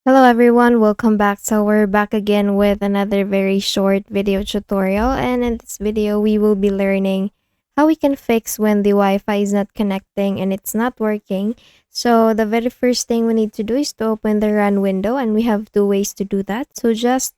Hello everyone, welcome back. So we're back again with another very short video tutorial, and in this video we will be learning how we can fix when the Wi-Fi is not connecting and it's not working. So the very first thing we need to do is to open the run window, and we have two ways to do that. So just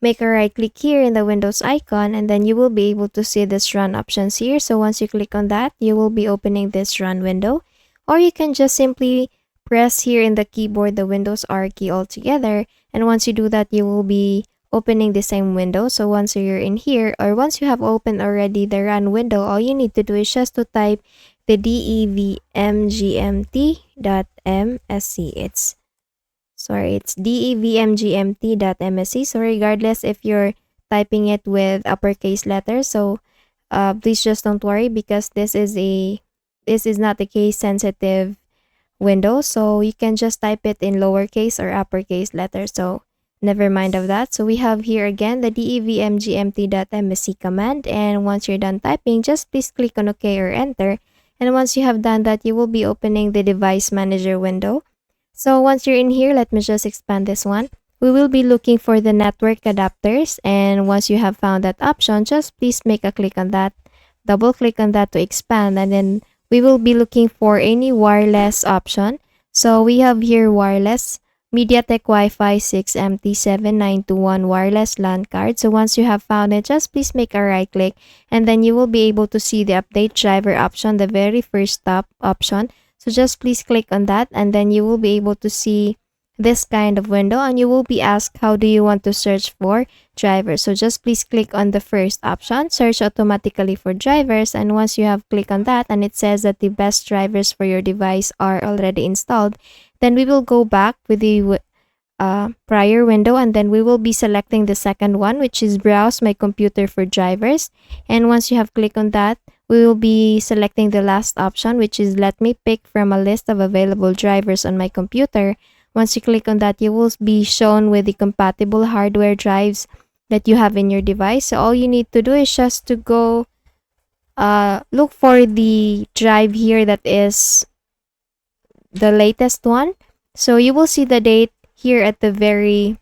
make a right click here in the Windows icon, and then you will be able to see this run options here. So once you click on that, you will be opening this run window, or you can just simply press here in the keyboard the Windows R key all together, and once you do that, you will be opening the same window. So once you're in here, or once you have opened already the run window, all you need to do is just to type the devmgmt.msc. It's devmgmt.msc. So regardless if you're typing it with uppercase letters, so please just don't worry, because this is not a case sensitive window, so you can just type it in lowercase or uppercase letters, so never mind of that. So we have here again the devmgmt.msc command, and once you're done typing, just please click on OK or enter, and once you have done that, you will be opening the device manager window. So once you're in here, let me just expand this one. We will be looking for the network adapters, and once you have found that option, just please make a click on that, double click on that to expand, and then we will be looking for any wireless option. So we have here wireless, MediaTek Wi-Fi 6MT7921 wireless LAN card. So once you have found it, just please make a right click, and then you will be able to see the update driver option, the very first top option. So just please click on that, and then you will be able to see this kind of window, and you will be asked how do you want to search for drivers. So just please click on the first option, search automatically for drivers, and once you have clicked on that and it says that the best drivers for your device are already installed, then we will go back with the prior window, and then we will be selecting the second one, which is browse my computer for drivers. And once you have clicked on that, we will be selecting the last option, which is let me pick from a list of available drivers on my computer. Once you click on that, you will be shown with the compatible hardware drives that you have in your device. So all you need to do is just to go look for the drive here that is the latest one. So you will see the date here at the very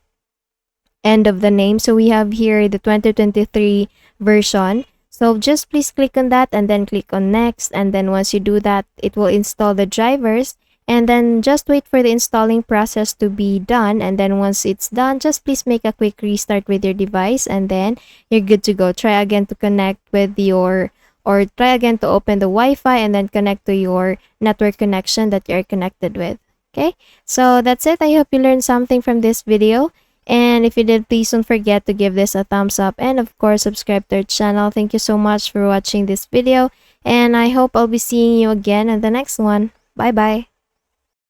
end of the name. So we have here the 2023 version. So just please click on that and then click on next, and then once you do that, it will install the drivers. And then just wait for the installing process to be done, and then once it's done, just please make a quick restart with your device, and then you're good to go. Try again to connect with your, or try again to open the Wi-Fi and then connect to your network connection that you're connected with. Okay, so that's it. I hope you learned something from this video, and if you did, please don't forget to give this a thumbs up, and of course subscribe to our channel. Thank you so much for watching this video, and I hope I'll be seeing you again in the next one. Bye bye.